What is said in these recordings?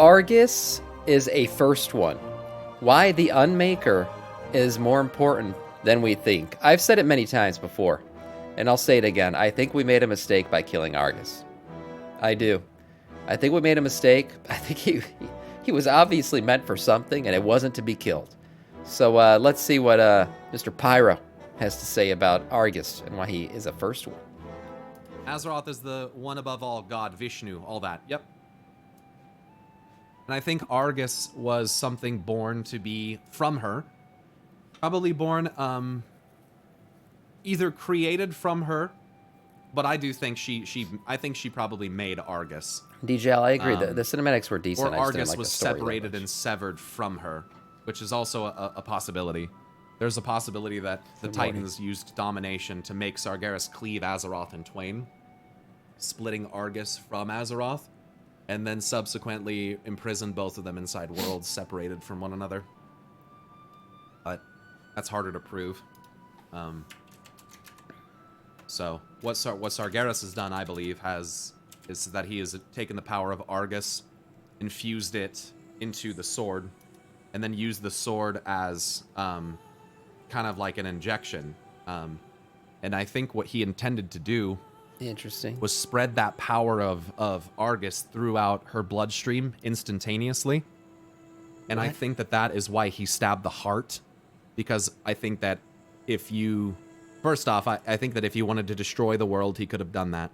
Argus is a first one. Why the Unmaker is more important than we think. I've said it many times before, and I'll say it again. I think we made a mistake by killing Argus. I do. I think we made a mistake. I think he was obviously meant for something, and it wasn't to be killed. So let's see what Mr. Pyro has to say about Argus and why he is a first one. Azeroth is the one above all, God, Vishnu, all that. Yep. And I think Argus was something born to be from her. Probably born, either created from her, but I do think I think she probably made Argus. DJL, I agree. The cinematics were decent. Or Argus was separated and severed from her, which is also a possibility. There's a possibility that the Titans used domination to make Sargeras cleave Azeroth in twain, splitting Argus from Azeroth, and then subsequently imprisoned both of them inside worlds separated from one another. But that's harder to prove. So what Sargeras has done, I believe, is that he has taken the power of Argus, infused it into the sword, and then used the sword as kind of like an injection. And I think what he intended to do was spread that power of Argus throughout her bloodstream instantaneously. And I think that is why he stabbed the heart, because I think that if you... First off, I think that if he wanted to destroy the world, he could have done that.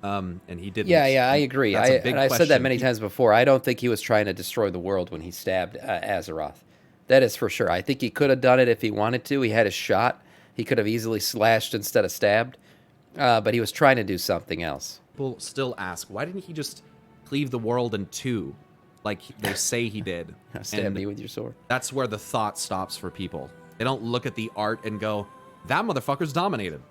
And he didn't. Yeah, I agree. I've said that many times before. I don't think he was trying to destroy the world when he stabbed Azeroth. That is for sure. I think he could have done it if he wanted to. He had his shot. He could have easily slashed instead of stabbed. But he was trying to do something else. People still ask, why didn't he just cleave the world in two, like they say he did? Stab me with your sword. That's where the thought stops for people. They don't look at the art and go, that motherfucker's dominated.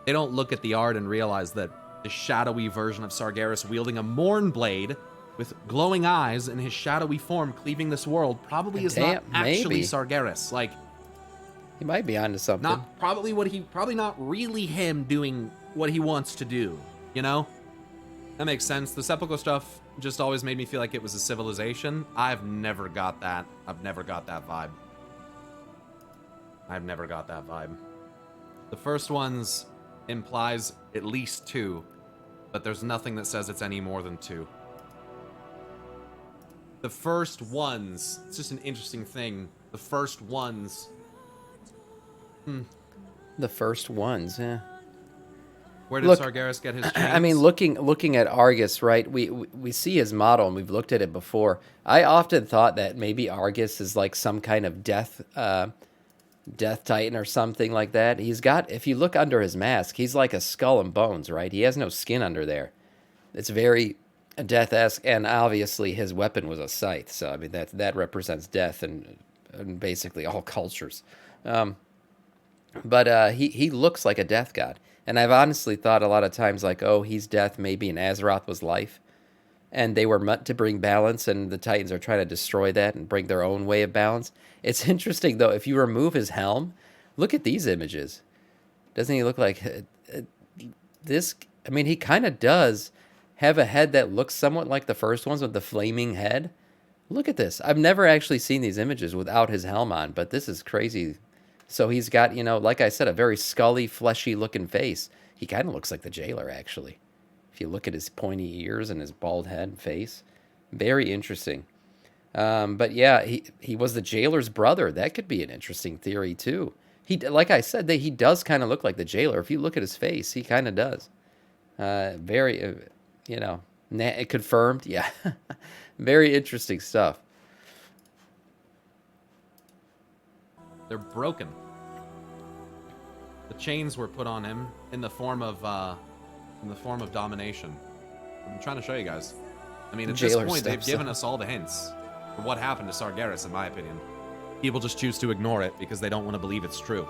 They don't look at the art and realize that the shadowy version of Sargeras wielding a Morn blade with glowing eyes in his shadowy form cleaving this world probably is not actually Sargeras. Like, he might be onto something. Probably not really him doing what he wants to do, you know? That makes sense. The sepulchral stuff just always made me feel like it was a civilization. I've never got that. I've never got that vibe. The first one's implies at least two, but there's nothing that says it's any more than two. The first ones, it's just an interesting thing. The first ones. The first ones, yeah. Where did Sargeras get his chains? I mean, looking at Argus, right? We see his model, and we've looked at it before. I often thought that maybe Argus is like some kind of death titan or something like that. He's got, if you look under his mask, he's like a skull and bones, right? He has no skin under there. It's very death-esque, and obviously his weapon was a scythe. So I mean that represents death in basically all cultures. But he looks like a death god. And I've honestly thought a lot of times like, oh, he's death maybe, and Azeroth was life. And they were meant to bring balance, and the Titans are trying to destroy that and bring their own way of balance. It's interesting, though, if you remove his helm, look at these images. Doesn't he look like this? I mean, he kind of does have a head that looks somewhat like the first ones with the flaming head. Look at this. I've never actually seen these images without his helm on, but this is crazy. So he's got, like I said, a very scully, fleshy-looking face. He kind of looks like the jailer, actually. If you look at his pointy ears and his bald head and face. Very interesting. But yeah, he was the jailer's brother. That could be an interesting theory, too. Like I said, he does kind of look like the jailer. If you look at his face, he kind of does. Very, confirmed. Yeah. Very interesting stuff. They're broken. The chains were put on him in the form of domination. I'm trying to show you guys. I mean, at this point, they've given us all the hints for what happened to Sargeras, in my opinion. People just choose to ignore it because they don't want to believe it's true.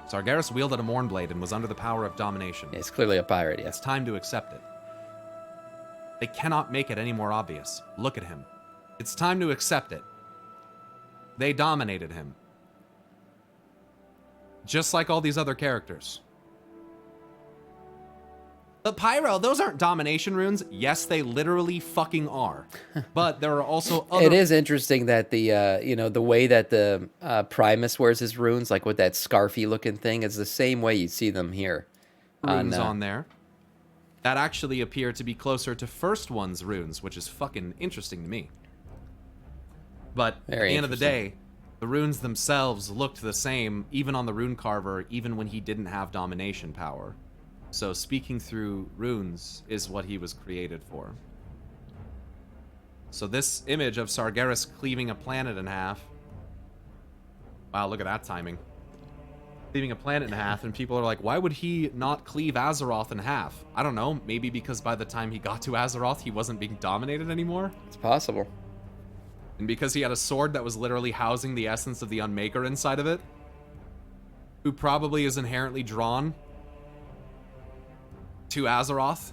Sargeras wielded a Mournblade and was under the power of domination. It's clearly a pirate, yeah. It's time to accept it. They cannot make it any more obvious. Look at him. It's time to accept it. They dominated him. Just like all these other characters. But Pyro, those aren't domination runes. Yes, they literally fucking are. But there are also other... It is interesting that the the way that the Primus wears his runes, like with that scarfy looking thing, is the same way you see them here. runes on there that actually appear to be closer to First One's runes, which is fucking interesting to me. But at the end of the day, the runes themselves looked the same, even on the rune carver, even when he didn't have domination power. So speaking through runes is what he was created for. So this image of Sargeras cleaving a planet in half. Wow, look at that timing. Cleaving a planet in half, and people are like, why would he not cleave Azeroth in half? I don't know, maybe because by the time he got to Azeroth, he wasn't being dominated anymore? It's possible. And because he had a sword that was literally housing the essence of the Unmaker inside of it, who probably is inherently drawn to Azeroth.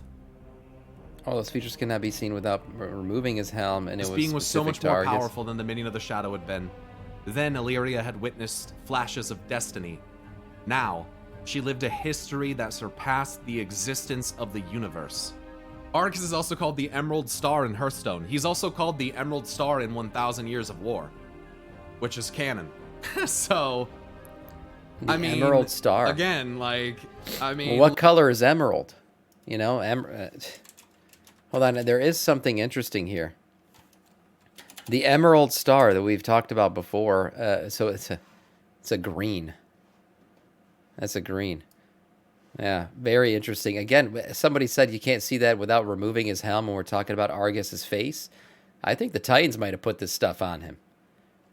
All those features cannot be seen without removing his helm, and This it was being was so much specific to more Argus. powerful than the Minion of the Shadow had been. Then Illyria had witnessed flashes of destiny. Now, she lived a history that surpassed the existence of the universe. Argus is also called the Emerald Star in Hearthstone. He's also called the Emerald Star in 1,000 Years of War, which is canon. So, The Emerald Star. Again, like, I mean... Well, what color is emerald? You know, hold on, there is something interesting here. The Emerald Star that we've talked about before, so it's a green. That's a green. Yeah, very interesting. Again, somebody said you can't see that without removing his helm when we're talking about Argus's face. I think the Titans might have put this stuff on him.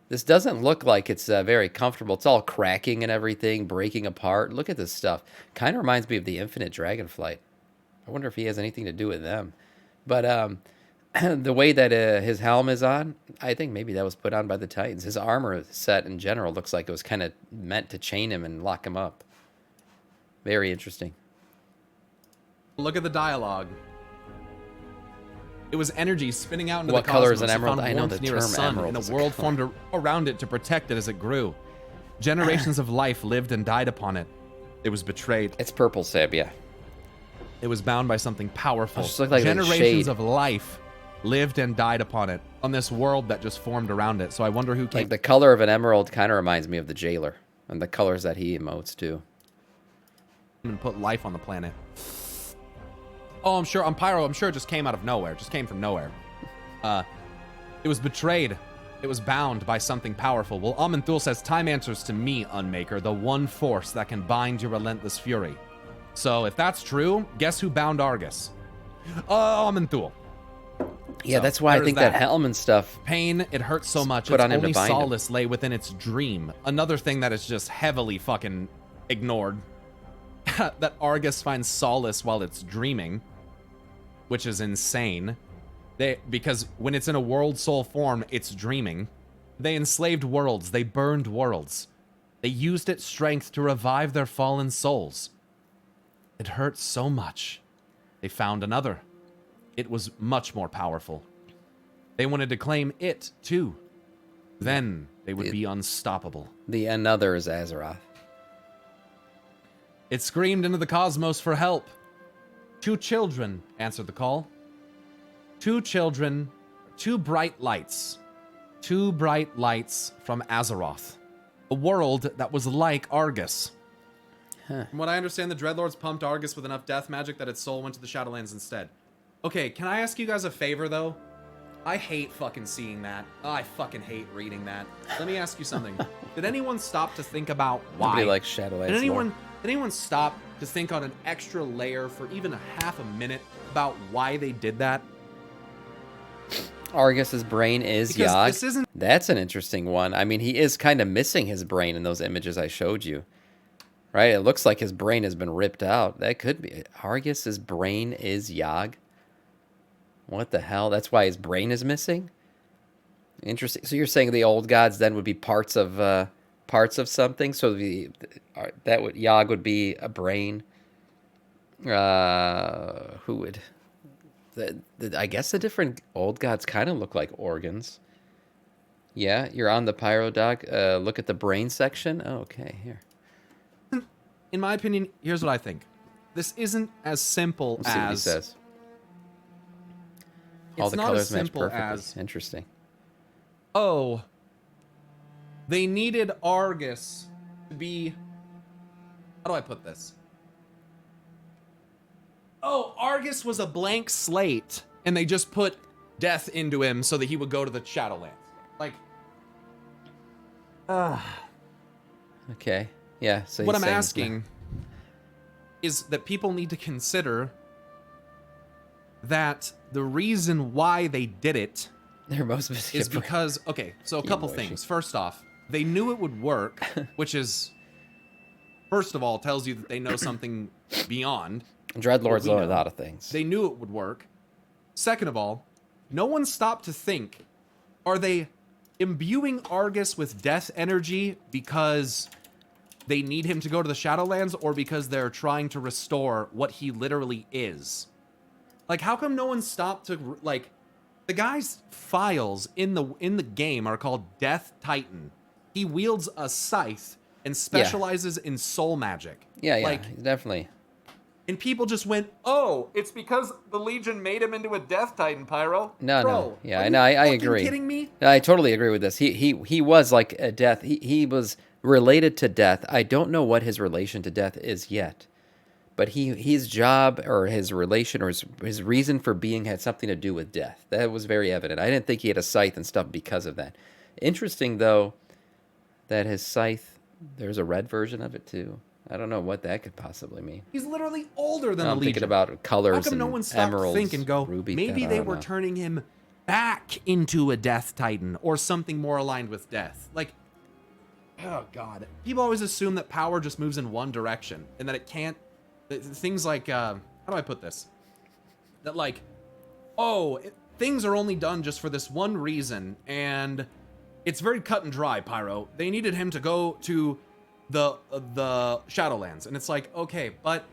This doesn't look like it's very comfortable. It's all cracking and everything, breaking apart. Look at this stuff. Kind of reminds me of the Infinite Dragonflight. I wonder if he has anything to do with them. But the way that his helm is on, I think maybe that was put on by the Titans. His armor set in general looks like it was kind of meant to chain him and lock him up. Very interesting. Look at the dialogue. It was energy spinning out into What the cosmos. color is an It emerald? found I know warmth the near a term sun, emerald and is a a world color. formed around it to protect it as it grew. Generations of life lived and died upon it. It was betrayed. It's purple, Seb, yeah. It was bound by something powerful. It just looked like a Generations shade. of life lived and died upon it, on this world that just formed around it. So I wonder who came Like the color of an emerald kind of reminds me of the Jailer and the colors that he emotes too. and put life on the planet. Oh, I'm sure. On Pyro, I'm sure it just came out of nowhere. It just came from nowhere. It was betrayed. It was bound by something powerful. Well, Amanthul says, time answers to me, Unmaker, the one force that can bind your relentless fury. So if that's true, guess who bound Argus? Amanthul. Yeah, So, that's why I there's think that helm and stuff. Pain, it hurts so much. put Its on him to only bind him. solace lay within its dream. Another thing that is just heavily fucking ignored. That Argus finds solace while it's dreaming, which is insane. Because when it's in a world soul form, it's dreaming. They enslaved worlds. They burned worlds. They used its strength to revive their fallen souls. It hurt so much. They found another. It was much more powerful. They wanted to claim it, too. Then they would be unstoppable. The another is Azeroth. It screamed into the cosmos for help. 2 children answered the call. 2 children, 2 bright lights. 2 bright lights from Azeroth. A world that was like Argus. From what I understand, the dreadlords pumped Argus with enough death magic that its soul went to the Shadowlands instead. Okay, can I ask you guys a favor, though? I hate fucking seeing that. Oh, I fucking hate reading that. Let me ask you something. Did anyone stop to think about why? Nobody likes Shadowlands Did lore. anyone stop to think on an extra layer for even a half a minute about why they did that? Argus's brain is Because Yogg. this isn't- That's an interesting one. I mean, he is kind of missing his brain in those images I showed you. Right? It looks like his brain has been ripped out. That could be. Argus's brain is Yogg. What the hell? That's why his brain is missing? Interesting. So you're saying the old gods then would be parts of something? So Yogg would be a brain. Who would? I guess the different old gods kind of look like organs. Yeah, you're on the Pyro Doc. Look at the brain section. Oh, okay, here. In my opinion, here's what I think. this isn't as simple Let's see what he as says. All it's the not colors as match simple perfectly. as, Interesting. oh, they needed Argus to be, how do I put this? Oh, Argus was a blank slate, and they just put death into him so that he would go to the Shadowlands. Like, Okay. Yeah. So what he's I'm saying asking is that people need to consider that the reason why they did it they're most busy is because, okay, so a couple Emoji. things. First off, they knew it would work, which is, first of all, tells you that they know something beyond. dreadlords what we know a know. lot of things. They knew it would work. Second of all, no one stopped to think, are they imbuing Argus with death energy because they need him to go to the Shadowlands, or because they're trying to restore what he literally is? Like, how come no one stopped to, like, the guy's files in the game are called Death Titan. He wields a scythe and specializes in soul magic. Yeah, yeah, Like, he's definitely. and people just went, oh, it's because the Legion made him into a Death Titan, Pyro. No, Bro, no. Yeah, are I know. I you agree. kidding me? No, I totally agree with this. He was like a death. He was related to death. I don't know what his relation to death is yet, but his job or his relation or his reason for being had something to do with death. That was very evident. I didn't think he had a scythe and stuff because of that. Interesting though, that his scythe. There's a red version of it too. I don't know what that could possibly mean. He's literally older than I'm the Legion. thinking about colors How come and no one stopped to emeralds, think and go, ruby. maybe I they don't were know. turning him back into a Death Titan or something more aligned with death? Like, oh god. People always assume that power just moves in one direction and that it can't. Things like, how do I put this? That like, oh, things are only done just for this one reason, and it's very cut and dry, Pyro. They needed him to go to the Shadowlands, and it's like, okay, but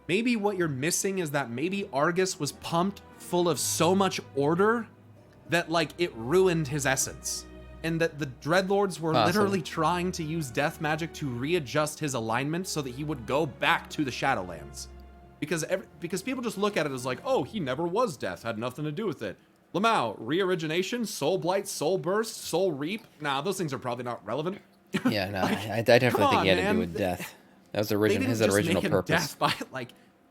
maybe what you're missing is that maybe Argus was pumped full of so much order that like it ruined his essence, and that the dreadlords were literally trying to use death magic to readjust his alignment so that he would go back to the Shadowlands, because people just look at it as like, oh, he never was death, had nothing to do with it. Lamau, reorigination, soul blight, soul burst, soul reap. Nah, those things are probably not relevant. Yeah, no, I definitely think he had to do with death. That was his original purpose. Death by, like,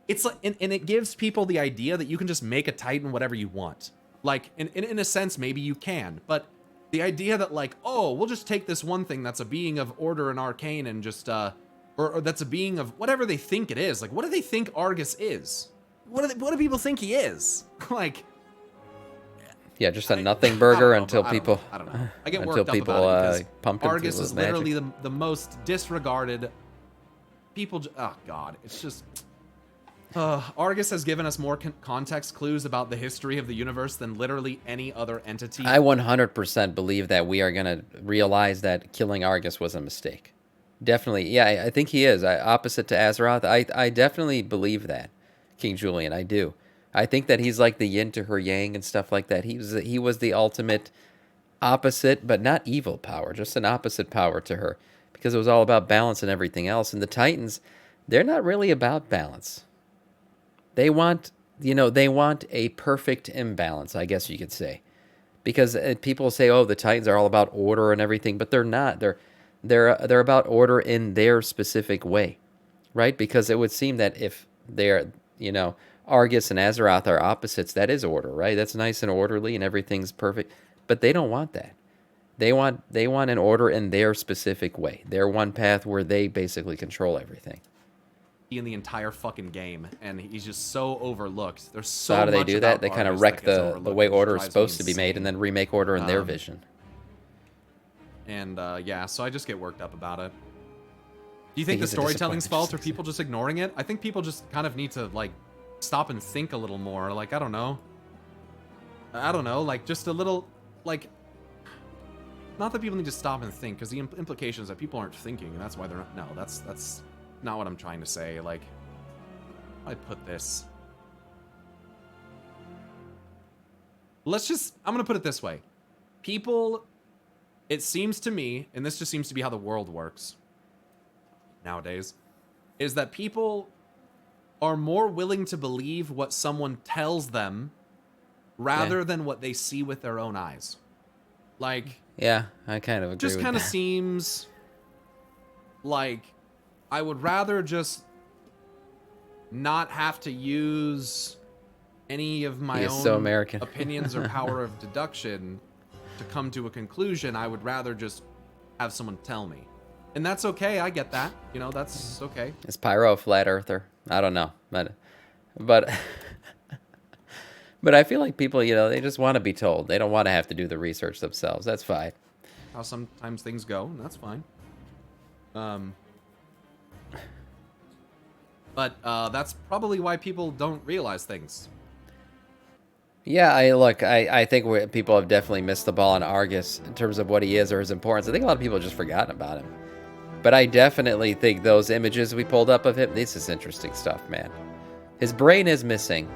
it's like, and it gives people the idea that you can just make a Titan whatever you want. Like, in a sense, maybe you can, but the idea that like, oh, we'll just take this one thing that's a being of order and arcane and just, or that's a being of whatever they think it is. Like, what do they think Argus is? What do people think he is? Like, Yeah, just a nothing burger I until people. I don't know. I get until worked up people about it pumped because him Argus through is with literally magic. the most disregarded. People, oh god, it's just. Argus has given us more context clues about the history of the universe than literally any other entity. I 100% believe that we are gonna realize that killing Argus was a mistake. Definitely, yeah, I think he is. Opposite to Azeroth, I definitely believe that, King Julian. I do. I think that he's like the yin to her yang and stuff like that. He was the ultimate opposite, but not evil power, just an opposite power to her, because it was all about balance and everything else. And the Titans, they're not really about balance. They want, they want a perfect imbalance, I guess you could say, because people say, oh, the Titans are all about order and everything, but they're not. They're about order in their specific way, right? Because it would seem that if they're, Argus and Azeroth are opposites, that is order, right? That's nice and orderly and everything's perfect. But they don't want that. They want an order in their specific way. Their one path where they basically control everything. In the entire fucking game, and he's just so overlooked. There's So so how do they much do about that? They kind of Argus wreck that gets the overlooked, way which order is drives me supposed to be made and insane. then remake order in their vision. And yeah, so I just get worked up about it. Do you think the he's a storytelling's disappointment. fault, or people just ignoring it? I think people just kind of need to like stop and think a little more. Like, I don't know, like just a little, like, not that people need to stop and think, because the implication is that people aren't thinking, and that's why they're not. No, that's not what I'm trying to say. Like, how do I put this? I'm gonna put it this way. People, it seems to me, and this just seems to be how the world works nowadays, is that people are more willing to believe what someone tells them rather than what they see with their own eyes. Like, Yeah, I kind of agree just with kind of that. seems like I would rather just not have to use any of my He is own so American. opinions or power of deduction to come to a conclusion. I would rather just have someone tell me. And that's okay. I get that. You know, that's okay. Is Pyro a flat earther? I don't know, but but I feel like people, they just want to be told. They don't want to have to do the research themselves. That's fine. How sometimes things go, and that's fine. But that's probably why people don't realize things. Yeah, I think people have definitely missed the ball on Argus in terms of what he is or his importance. I think a lot of people have just forgotten about him. But I definitely think those images we pulled up of him, this is interesting stuff, man. His brain is missing.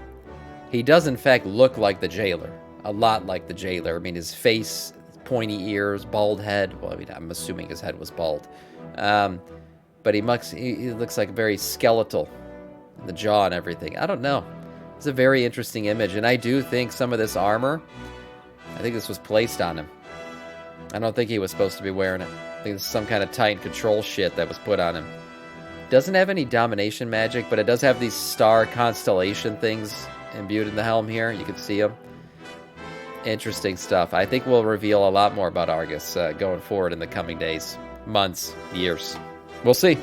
He does, in fact, look like the jailer. A lot like the jailer. I mean, his face, pointy ears, bald head. Well, I mean, I'm assuming his head was bald. But he looks like very skeletal. The jaw and everything. I don't know. It's a very interesting image. And I do think some of this armor, I think this was placed on him. I don't think he was supposed to be wearing it. I think it's some kind of Titan control shit that was put on him. Doesn't have any domination magic, but it does have these star constellation things imbued in the helm here. You can see them. Interesting stuff. I think we'll reveal a lot more about Argus going forward in the coming days, months, years. We'll see.